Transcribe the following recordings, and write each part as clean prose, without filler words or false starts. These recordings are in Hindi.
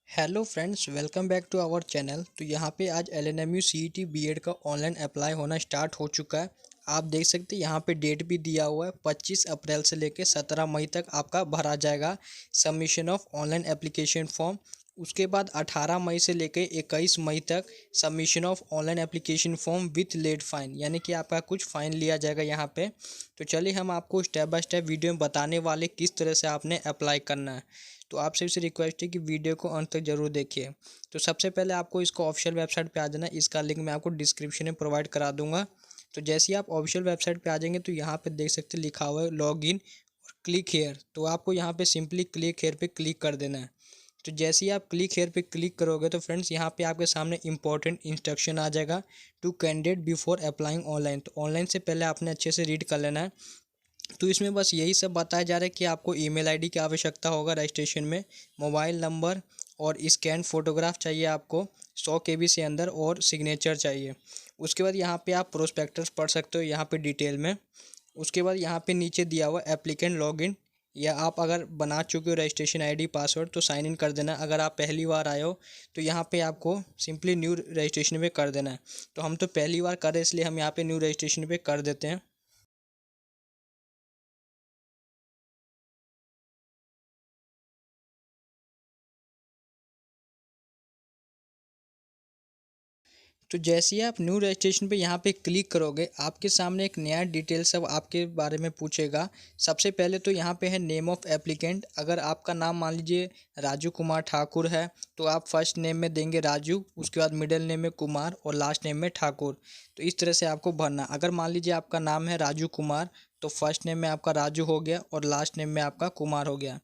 Hello friends, welcome back to our channel. तो यहाँ पे आज एलएनएमयू सीईटी बीएड का ऑनलाइन अप्लाई होना स्टार्ट हो चुका है। आप देख सकते हैं यहाँ पे डेट भी दिया हुआ है। 25 अप्रैल से लेके 17 मई तक आपका भरा जाएगा submission of online application form. उसके बाद 18 मई से लेके 21 मई तक submission of online application form with late fine, यानी कि आपका कुछ फ़ाइन लिया जाएगा यहाँ पे। तो चलिए हम आपको स्टेप बाय स्टेप वीडियो में बताने वाले किस तरह से आपने अप्लाई करना है। तो आपसे इसे रिक्वेस्ट है कि वीडियो को अंत तक जरूर देखिए। तो सबसे पहले आपको इसको ऑफिशियल वेबसाइट पे आ जाना है। इसका लिंक मैं आपको डिस्क्रिप्शन में प्रोवाइड करा दूंगा। तो जैसे ही आप ऑफिशियल वेबसाइट पे आ जाएंगे तो यहाँ पे देख सकते हैं लिखा हुआ है लॉग इन और क्लिक हेयर। तो आपको यहाँ पे सिंपली क्लिक हेयर पे क्लिक कर देना है। तो जैसे ही आप क्लिक हेयर पे क्लिक करोगे तो फ्रेंड्स यहाँ पे आपके सामने इंपॉर्टेंट इंस्ट्रक्शन आ जाएगा to candidate before applying online. तो ऑनलाइन से पहले आपने अच्छे से रीड कर लेना है। तो इसमें बस यही सब बताया जा रहा है कि आपको ईमेल आईडी की आवश्यकता होगा रजिस्ट्रेशन में, मोबाइल नंबर और स्कैन फोटोग्राफ चाहिए आपको 100 केबी से अंदर, और सिग्नेचर चाहिए। उसके बाद यहाँ पे आप प्रोस्पेक्टस पढ़ सकते हो यहाँ पे डिटेल में। उसके बाद यहाँ पे नीचे दिया हुआ एप्लीकेंट लॉगिन, या आप अगर बना चुके हो रजिस्ट्रेशन आईडी पासवर्ड तो साइन इन कर देना। अगर आप पहली बार आए हो तो यहाँ पे आपको सिंपली न्यू रजिस्ट्रेशन पे कर देना है। तो हम तो पहली बार कर रहे हैं इसलिए हम यहाँ पे न्यू रजिस्ट्रेशन पे कर देते हैं। तो जैसे ही आप न्यू रजिस्ट्रेशन पे यहाँ पे क्लिक करोगे आपके सामने एक नया डिटेल सब आपके बारे में पूछेगा। सबसे पहले तो यहाँ पे है नेम ऑफ़ एप्लीकेंट। अगर आपका नाम मान लीजिए राजू कुमार ठाकुर है तो आप फर्स्ट नेम में देंगे राजू, उसके बाद मिडिल नेम में कुमार और लास्ट नेम में ठाकुर। तो इस तरह से आपको भरना। अगर मान लीजिए आपका नाम है राजू कुमार तो फर्स्ट नेम में आपका राजू हो गया और लास्ट नेम में आपका कुमार हो गया।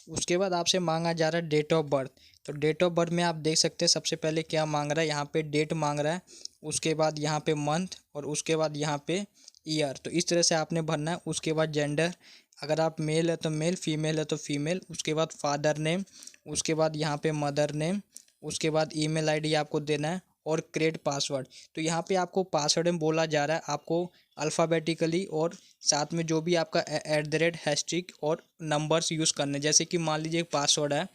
उसके बाद आपसे मांगा जा रहा है डेट ऑफ बर्थ। तो डेट ऑफ बर्थ में आप देख सकते हैं सबसे पहले क्या मांग रहा है, यहाँ पे डेट मांग रहा है, उसके बाद यहाँ पे मंथ और उसके बाद यहाँ पे ईयर। तो इस तरह से आपने भरना है। उसके बाद जेंडर, अगर आप मेल है तो मेल, फीमेल है तो फीमेल। उसके बाद फादर नेम, उसके बाद यहाँ पे मदर नेम, उसके बाद ईमेल आईडी आपको देना है और क्रिएट पासवर्ड। तो यहाँ पे आपको पासवर्ड में बोला जा रहा है आपको अल्फ़ाबेटिकली और साथ में जो भी आपका @ हैशटैग और नंबर्स यूज़ करने। जैसे कि मान लीजिए पासवर्ड है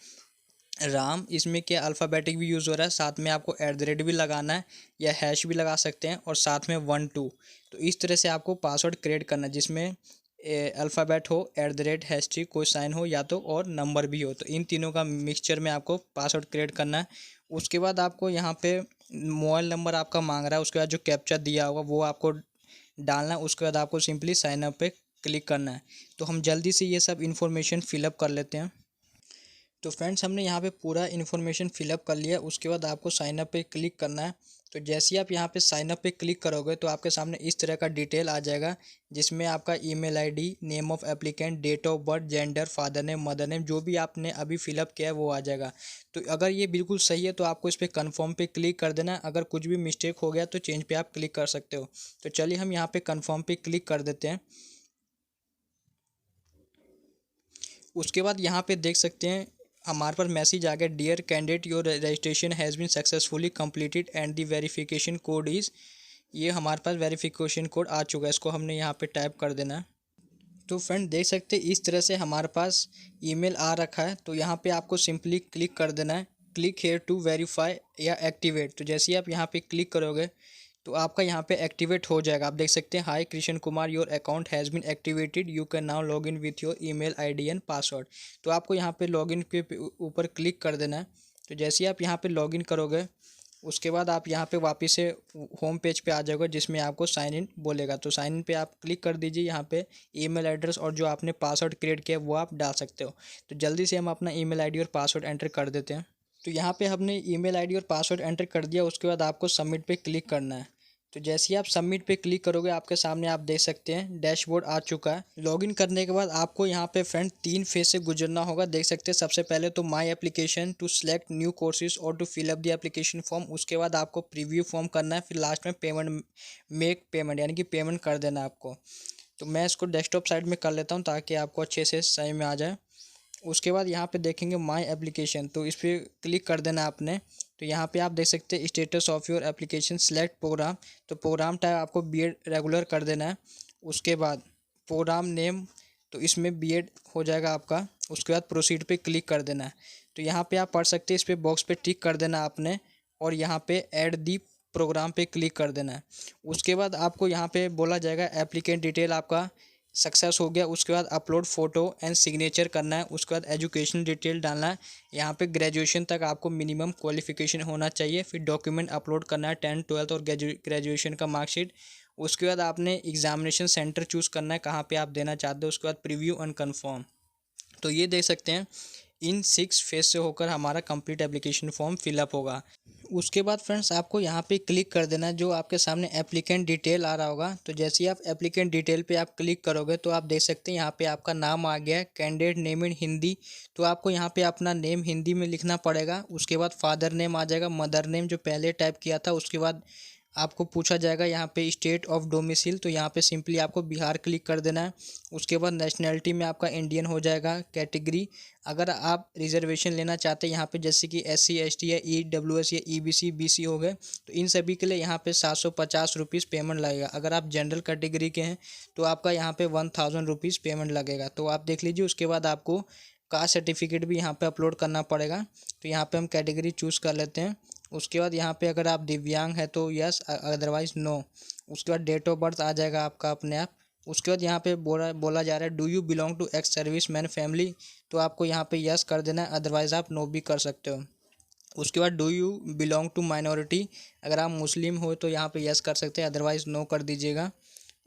राम, इसमें क्या अल्फ़ाबेटिक भी यूज़ हो रहा है, साथ में आपको @ भी लगाना है या हैश भी लगा सकते हैं, और साथ में 1 2। तो इस तरह से आपको पासवर्ड क्रिएट करना है जिसमें अल्फ़ाबेट हो, हैशटैग कोई साइन हो या तो और नंबर भी हो। तो इन तीनों का मिक्सचर में आपको पासवर्ड क्रिएट करना है। उसके बाद आपको यहाँ पे मोबाइल नंबर आपका मांग रहा है, उसके बाद जो कैप्चा दिया होगा वो आपको डालना है। उसके बाद आपको सिंपली साइन अप पे क्लिक करना है। तो हम जल्दी से ये सब इन्फॉर्मेशन फिलअप कर लेते हैं। तो फ्रेंड्स हमने यहाँ पे पूरा इन्फॉर्मेशन फिलअप कर लिया। उसके बाद आपको साइन अप पे क्लिक करना है। तो जैसे ही आप यहाँ पे साइन अप पे क्लिक करोगे तो आपके सामने इस तरह का डिटेल आ जाएगा जिसमें आपका email ID, name of applicant, date of birth, gender, father name, mother name, जो भी आपने अभी फिलअप किया है वो आ जाएगा। तो अगर ये बिल्कुल सही है तो आपको इस पर कन्फर्म पे क्लिक कर देना है। अगर कुछ भी मिस्टेक हो गया तो चेंज पे आप क्लिक कर सकते हो। तो चलिए हम यहाँ पे कन्फर्म पे क्लिक कर देते हैं। उसके बाद यहाँ पे देख सकते हैं हमारे पास मैसेज आ गया, dear candidate your registration has been successfully completed and the verification code is. ये हमारे पास वेरिफिकेशन कोड आ चुका है, इसको हमने यहाँ पे टाइप कर देना है। तो फ्रेंड देख सकते हैं इस तरह से हमारे पास ईमेल आ रखा है। तो यहाँ पे आपको सिंपली क्लिक कर देना है, क्लिक हेयर टू वेरीफाई या एक्टिवेट। तो जैसे ही आप यहाँ पे क्लिक करोगे तो आपका यहाँ पे एक्टिवेट हो जाएगा। आप देख सकते हैं hi Krishna Kumar, your account has been activated, you can now log in with your email ID and password. तो आपको यहाँ पे लॉगिन के ऊपर क्लिक कर देना है। तो जैसे ही आप यहाँ पे लॉगिन करोगे उसके बाद आप यहाँ पे वापस से होम पेज पे आ जाओगे जिसमें आपको साइन इन बोलेगा। तो साइन इन पे आप क्लिक कर दीजिए। यहाँ पे ईमेल एड्रेस और जो आपने पासवर्ड क्रिएट किया वो आप डाल सकते हो। तो जल्दी से हम अपना ईमेल आईडी और पासवर्ड एंटर कर देते हैं। तो यहाँ पे हमने ईमेल आईडी और पासवर्ड एंटर कर दिया। उसके बाद आपको सबमिट पे क्लिक करना है। तो जैसे ही आप सबमिट पे क्लिक करोगे आपके सामने आप देख सकते हैं डैशबोर्ड आ चुका है। लॉगिन करने के बाद आपको यहाँ पे फ्रेंड 3 फेज से गुजरना होगा। देख सकते हैं सबसे पहले तो my application, to select new courses और to fill up the application form. उसके बाद आपको प्रीव्यू फॉर्म करना है, फिर लास्ट में पेमेंट, मेक पेमेंट, यानी कि पेमेंट कर देना है आपको। तो मैं इसको डेस्कटॉप साइड में कर लेता हूँ ताकि आपको अच्छे से सही में आ जाए। उसके बाद यहाँ पे देखेंगे माई एप्लीकेशन, तो इस पर क्लिक कर देना आपने। तो यहाँ पे आप देख सकते हैं status of your application, select programme. तो प्रोग्राम टाइप आपको बीएड रेगुलर कर देना है। उसके बाद प्रोग्राम नेम, तो इसमें बीएड हो जाएगा आपका। उसके बाद प्रोसीड पे क्लिक कर देना है। तो यहाँ पे आप पढ़ सकते हैं, इस पे बॉक्स पे टिक कर देना आपने और यहाँ पे ऐड दी प्रोग्राम पे क्लिक कर देना है। उसके बाद आपको यहाँ पे बोला जाएगा एप्लीकेंट डिटेल आपका सक्सेस हो गया। उसके बाद अपलोड फ़ोटो एंड सिग्नेचर करना है। उसके बाद एजुकेशन डिटेल डालना है। यहाँ पे ग्रेजुएशन तक आपको मिनिमम क्वालिफिकेशन होना चाहिए। फिर डॉक्यूमेंट अपलोड करना है, 10th 12th और ग्रेजुएशन का मार्कशीट। उसके बाद आपने एग्जामिनेशन सेंटर चूज़ करना है, कहाँ पे आप देना चाहते हो। उसके बाद प्रीव्यू एंड कन्फर्म। तो ये देख सकते हैं, इन 6 फेज से होकर हमारा कंप्लीट एप्लीकेशन फॉर्म फिलअप होगा। उसके बाद फ्रेंड्स आपको यहाँ पे क्लिक कर देना है, जो आपके सामने एप्लीकेंट डिटेल आ रहा होगा। तो जैसे ही आप एप्लीकेंट डिटेल पे आप क्लिक करोगे तो आप देख सकते हैं यहाँ पे आपका नाम आ गया है, कैंडिडेट नेम इन हिंदी। तो आपको यहाँ पे अपना नेम हिंदी में लिखना पड़ेगा। उसके बाद फादर नेम आ जाएगा, मदर नेम जो पहले टाइप किया था। उसके बाद आपको पूछा जाएगा यहाँ पे स्टेट ऑफ डोमिसाइल, तो यहाँ पे सिंपली आपको बिहार क्लिक कर देना है। उसके बाद नेशनैलिटी में आपका इंडियन हो जाएगा। कैटेगरी, अगर आप रिजर्वेशन लेना चाहते हैं यहाँ पे, जैसे कि SC ST या EWS या EBC BC हो गए, तो इन सभी के लिए यहाँ पे 750 रुपीज़ पेमेंट लगेगा। अगर आप जनरल कैटेगरी के हैं तो आपका यहाँ पे 1000 रुपीज़ पेमेंट लगेगा। तो आप देख लीजिए। उसके बाद आपको कास्ट सर्टिफिकेट भी यहाँ पे अपलोड करना पड़ेगा। तो यहाँ पे हम कैटेगरी चूज़ कर लेते हैं। उसके बाद यहाँ पे अगर आप दिव्यांग है तो यस, अदरवाइज नो। उसके बाद डेट ऑफ बर्थ आ जाएगा आपका अपने आप। उसके बाद यहाँ पे बोला जा रहा है do you belong to ex serviceman family, तो आपको यहाँ पे यस कर देना है, अदरवाइज़ आप नो भी कर सकते हो। उसके बाद do you belong to minority, अगर आप मुस्लिम हो तो यहाँ पे यस कर सकते हैं, अदरवाइज़ नो कर दीजिएगा।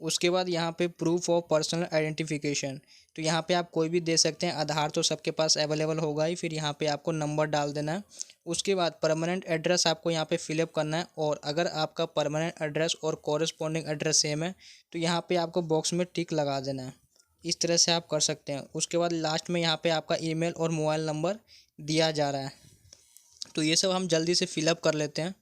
उसके बाद यहाँ पे प्रूफ ऑफ पर्सनल आइडेंटिफिकेशन, तो यहाँ पे आप कोई भी दे सकते हैं। आधार तो सबके पास अवेलेबल होगा ही। फिर यहाँ पे आपको नंबर डाल देना है। उसके बाद परमानेंट एड्रेस आपको यहाँ पे फिलअप करना है। और अगर आपका परमानेंट एड्रेस और कॉरेस्पॉन्डिंग एड्रेस सेम है तो यहाँ पे आपको बॉक्स में टिक लगा देना है। इस तरह से आप कर सकते हैं। उसके बाद लास्ट में यहाँ पे आपका ईमेल और मोबाइल नंबर दिया जा रहा है। तो ये सब हम जल्दी से फिलअप कर लेते हैं।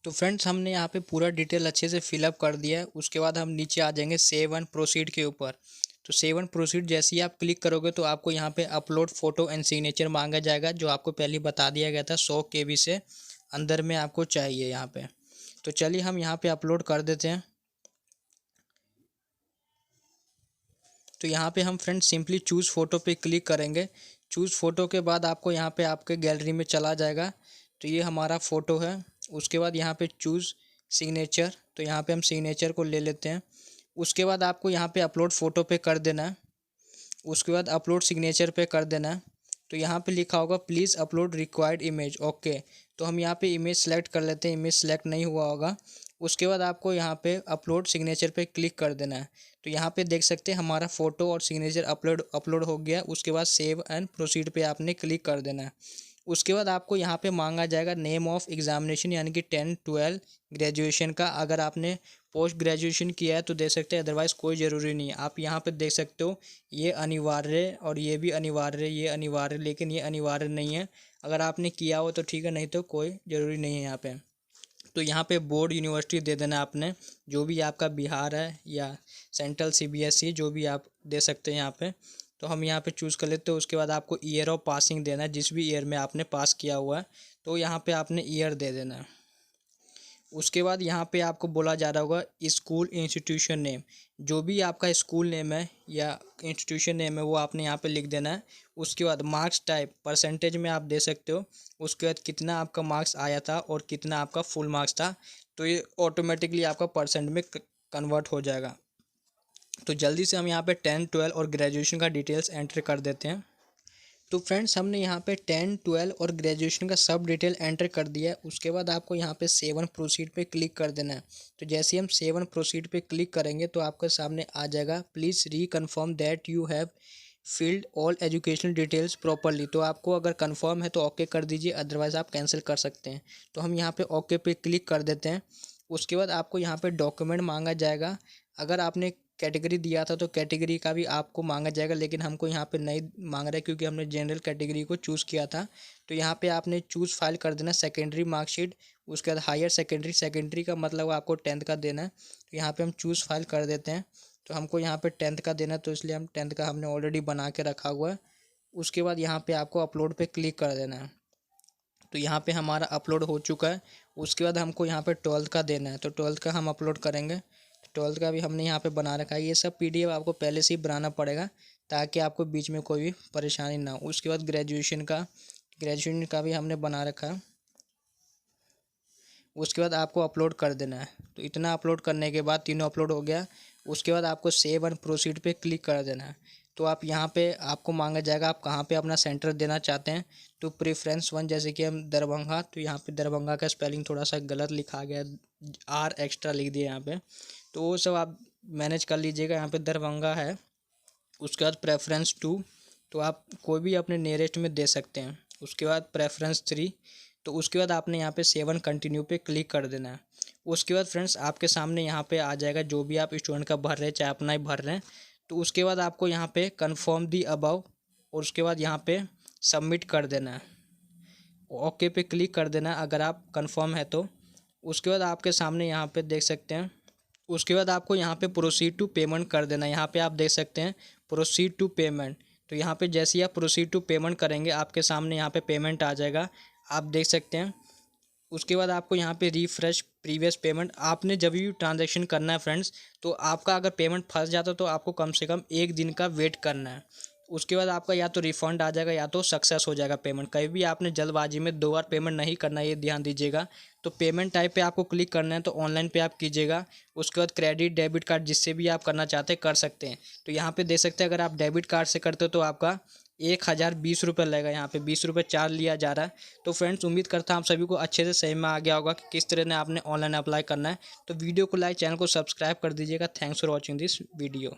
तो फ्रेंड्स हमने यहाँ पे पूरा डिटेल अच्छे से फिलअप कर दिया है। उसके बाद हम नीचे आ जाएंगे सेव एंड प्रोसीड के ऊपर। तो सेव एंड प्रोसीड जैसे ही आप क्लिक करोगे तो आपको यहाँ पे अपलोड फ़ोटो एंड सिग्नेचर मांगा जाएगा, जो आपको पहले बता दिया गया था 100 KB से अंदर में आपको चाहिए यहाँ पे। तो चलिए हम यहाँ पे अपलोड कर देते हैं। तो यहाँ पे हम फ्रेंड्स सिंपली चूज़ फ़ोटो पे क्लिक करेंगे। चूज़ फ़ोटो के बाद आपको यहाँ पे आपके गैलरी में चला जाएगा। तो ये हमारा फ़ोटो है। उसके बाद यहाँ पे चूज़ सिग्नेचर, तो यहाँ पे हम सिग्नेचर को ले लेते हैं। उसके बाद आपको यहाँ पे अपलोड फ़ोटो पे कर देना है। उसके बाद अपलोड सिग्नेचर पे कर देना है। तो यहाँ पे लिखा होगा please upload required image, okay. तो हम यहाँ पे इमेज सेलेक्ट कर लेते हैं। इमेज सेलेक्ट नहीं हुआ होगा। उसके बाद आपको यहाँ पे अपलोड सिग्नेचर पे क्लिक कर देना है। तो यहाँ पे देख सकते हैं हमारा फ़ोटो और सिग्नेचर अपलोड हो गया। उसके बाद सेव एंड प्रोसीड पे आपने क्लिक कर देना है। उसके बाद आपको यहाँ पे मांगा जाएगा नेम ऑफ़ एग्ज़ामिनेशन, यानी कि 10th 12th ग्रेजुएशन का। अगर आपने पोस्ट ग्रेजुएशन किया है तो दे सकते हैं, अदरवाइज़ कोई ज़रूरी नहीं है। आप यहाँ पे देख सकते हो ये अनिवार्य और ये भी अनिवार्य, ये अनिवार्य, लेकिन ये अनिवार्य नहीं है। अगर आपने किया हो तो ठीक है, नहीं तो कोई ज़रूरी नहीं है यहाँ पे। तो यहाँ पे बोर्ड यूनिवर्सिटी दे देना आपने, जो भी आपका बिहार है या सेंट्रल CBSE, जो भी आप दे सकते हैं यहाँ पे। तो हम यहाँ पे चूज़ कर लेते हैं। उसके बाद आपको ईयर ऑफ पासिंग देना है, जिस भी ईयर में आपने पास किया हुआ है तो यहाँ पे आपने ईयर दे देना है। उसके बाद यहाँ पे आपको बोला जा रहा होगा स्कूल इंस्टीट्यूशन नेम, जो भी आपका स्कूल नेम है या इंस्टीट्यूशन नेम है वो आपने यहाँ पे लिख देना है। उसके बाद मार्क्स टाइप परसेंटेज में आप दे सकते हो। उसके बाद कितना आपका मार्क्स आया था और कितना आपका फुल मार्क्स था, तो ये ऑटोमेटिकली आपका परसेंट में कन्वर्ट हो जाएगा। तो जल्दी से हम यहाँ पे 10th 12th और ग्रेजुएशन का डिटेल्स एंटर कर देते हैं। तो फ्रेंड्स हमने यहाँ पे 10th 12th और ग्रेजुएशन का सब डिटेल एंटर कर दिया है। उसके बाद आपको यहाँ पे सेव एंड प्रोसीड पे क्लिक कर देना है। तो जैसे ही हम सेव एंड प्रोसीड पे क्लिक करेंगे तो आपके सामने आ जाएगा please reconfirm that you have filled all educational details properly. तो आपको अगर कंफर्म है तो ओके कर दीजिए, अदरवाइज़ आप कैंसिल कर सकते हैं। तो हम यहाँ पे ओके पे क्लिक कर देते हैं। उसके बाद आपको यहाँ पे डॉक्यूमेंट मांगा जाएगा। अगर आपने कैटेगरी दिया था तो कैटेगरी का भी आपको मांगा जाएगा, लेकिन हमको यहाँ पे नहीं मांग रहा है क्योंकि हमने जनरल कैटेगरी को चूज़ किया था। तो यहाँ पे आपने चूज़ फाइल कर देना सेकेंडरी मार्कशीट। उसके बाद हायर सेकेंडरी, सेकेंडरी का मतलब आपको 10th का देना है। तो यहाँ पे हम चूज़ फाइल कर देते हैं। तो हमको यहाँ पे 10th का देना है, तो इसलिए हम 10th का हमने ऑलरेडी बना के रखा हुआ है। उसके बाद यहाँ पे आपको अपलोड पे क्लिक कर देना है। तो यहाँ पे हमारा अपलोड हो चुका है। उसके बाद हमको यहाँ पे 12th का देना है, तो 12th का हम अपलोड करेंगे। 12th का भी हमने यहाँ पे बना रखा है। ये सब PDF आपको पहले से ही बनाना पड़ेगा ताकि आपको बीच में कोई भी परेशानी ना हो। उसके बाद ग्रेजुएशन का ग्रेजुएशन का भी हमने बना रखा है। उसके बाद आपको अपलोड कर देना है। तो इतना अपलोड करने के बाद तीनों अपलोड हो गया। उसके बाद आपको सेव एंड प्रोसीड पे क्लिक कर देना है। तो आप यहाँ पे आपको मांगा जाएगा आप कहाँ पे अपना सेंटर देना चाहते हैं। तो प्रेफरेंस 1 जैसे कि हम दरभंगा, तो यहाँ पे दरभंगा का स्पेलिंग थोड़ा सा गलत लिखा गया है, आर एक्स्ट्रा लिख दिया यहाँ पे। तो वो सब आप मैनेज कर लीजिएगा। यहाँ पे दरभंगा है। उसके बाद प्रेफरेंस 2, तो आप कोई भी अपने नियरेस्ट में दे सकते हैं। उसके बाद प्रेफरेंस 3, तो उसके बाद आपने यहाँ पे 7 कंटिन्यू पे क्लिक कर देना है। उसके बाद फ्रेंड्स आपके सामने यहाँ पे आ जाएगा जो भी आप स्टूडेंट का भर रहे हैं, चाहे अपना ही भर रहे हैं। तो उसके बाद आपको यहाँ पे कन्फर्म दी अबाउ, और उसके बाद यहाँ पे सबमिट कर देना है। ओके पे क्लिक कर देना है अगर आप कन्फर्म है तो। उसके बाद आपके सामने यहाँ पे देख सकते हैं। उसके बाद आपको यहाँ पे प्रोसीड टू पेमेंट कर देना है। यहाँ पे आप देख सकते हैं प्रोसीड टू पेमेंट। तो यहाँ पे जैसे ही आप प्रोसीड टू पेमेंट करेंगे आपके सामने यहाँ पे पेमेंट आ जाएगा, आप देख सकते हैं। उसके बाद आपको यहाँ पे रिफ्रेश प्रीवियस पेमेंट, आपने जब भी ट्रांजैक्शन करना है फ्रेंड्स, तो आपका अगर पेमेंट फंस जाता है तो आपको कम से कम 1 दिन का वेट करना है। उसके बाद आपका या तो रिफ़ंड आ जाएगा या तो सक्सेस हो जाएगा पेमेंट। कभी भी आपने जल्दबाजी में 2 बार पेमेंट नहीं करना है, ये ध्यान दीजिएगा। तो पेमेंट टाइप पे आपको क्लिक करना है, तो ऑनलाइन पे आप कीजिएगा। उसके बाद क्रेडिट डेबिट कार्ड जिससे भी आप करना चाहते हैं कर सकते हैं। तो यहाँ पे देख सकते हैं अगर आप डेबिट कार्ड से करते हो तो आपका 1020 रुपये लगेगा। यहाँ पे 20 रुपये चार्ज लिया जा रहा है। तो फ्रेंड्स उम्मीद करता हूँ आप सभी को अच्छे से सही में आ गया होगा कि किस तरह ने आपने ऑनलाइन अप्लाई करना है। तो वीडियो को लाइक, चैनल को सब्सक्राइब कर दीजिएगा। Thanks for watching this video.